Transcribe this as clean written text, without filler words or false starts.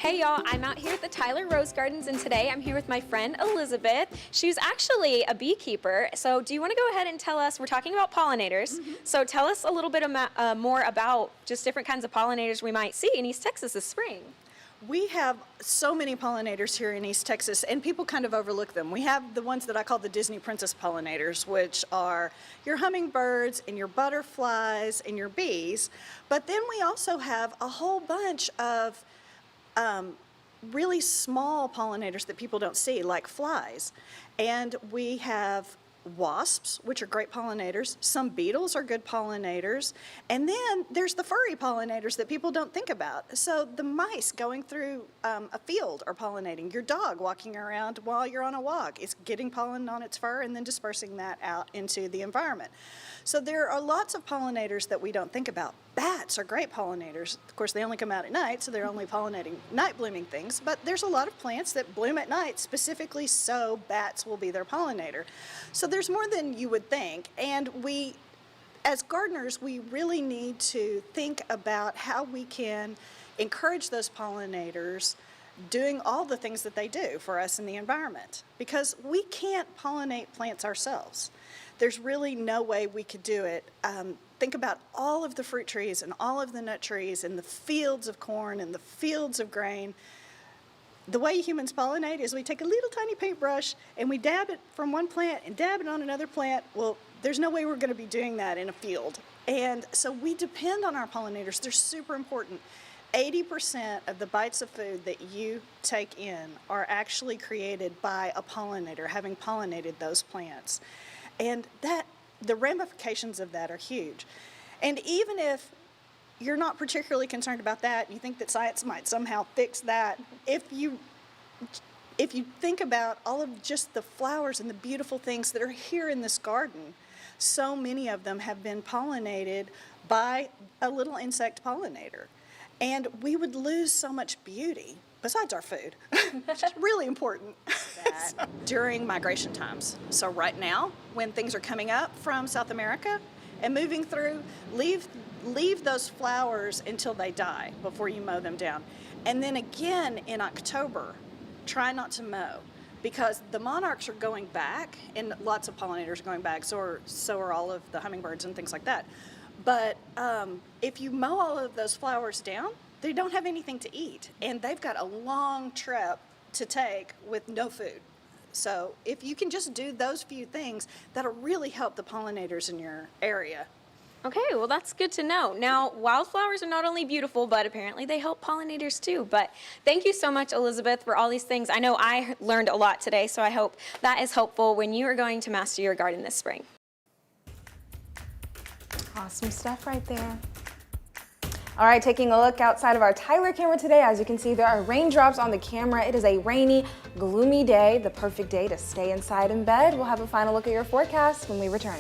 Hey y'all, I'm out here at the Tyler Rose Gardens and today I'm here with my friend Elizabeth. She's actually a beekeeper. So do you want to go ahead and tell us, we're talking about pollinators, so tell us a little bit more about just different kinds of pollinators we might see in East Texas this spring. We have so many pollinators here in East Texas, and people kind of overlook them. We have the ones that I call the Disney Princess pollinators, which are your hummingbirds and your butterflies and your bees. But then we also have a whole bunch of really small pollinators that people don't see, like flies. And we have wasps, which are great pollinators. Some beetles are good pollinators. And then there's the furry pollinators that people don't think about. So the mice going through a field are pollinating. Your dog walking around while you're on a walk is getting pollen on its fur and then dispersing that out into the environment. So there are lots of pollinators that we don't think about. Bats are great pollinators. Of course, they only come out at night, so they're only pollinating night blooming things. But there's a lot of plants that bloom at night specifically so bats will be their pollinator. So there's more than you would think. And we, as gardeners, we really need to think about how we can encourage those pollinators doing all the things that they do for us in the environment. Because we can't pollinate plants ourselves. There's really no way we could do it. Think about all of the fruit trees and all of the nut trees and the fields of corn and the fields of grain. The way humans pollinate is we take a little tiny paintbrush and we dab it from one plant and dab it on another plant. Well, there's no way we're going to be doing that in a field. And so we depend on our pollinators. They're super important. 80% of the bites of food that you take in are actually created by a pollinator, having pollinated those plants. And the ramifications of that are huge. And even if you're not particularly concerned about that, you think that science might somehow fix that, if you think about all of just the flowers and the beautiful things that are here in this garden, so many of them have been pollinated by a little insect pollinator. And we would lose so much beauty, besides our food, which is really important, during migration times. So right now, when things are coming up from South America and moving through, leave those flowers until they die before you mow them down. And then again in October, try not to mow, because the monarchs are going back, and lots of pollinators are going back, so are all of the hummingbirds and things like that. But if you mow all of those flowers down, they don't have anything to eat, and they've got a long trip to take with no food. So if you can just do those few things, that'll really help the pollinators in your area. Okay, well that's good to know. Now, wildflowers are not only beautiful, but apparently they help pollinators too. But thank you so much, Elizabeth, for all these things. I know I learned a lot today, so I hope that is helpful when you are going to master your garden this spring. Awesome stuff right there. All right, taking a look outside of our Tyler camera today. As you can see, there are raindrops on the camera. It is a rainy, gloomy day, the perfect day to stay inside in bed. We'll have a final look at your forecast when we return.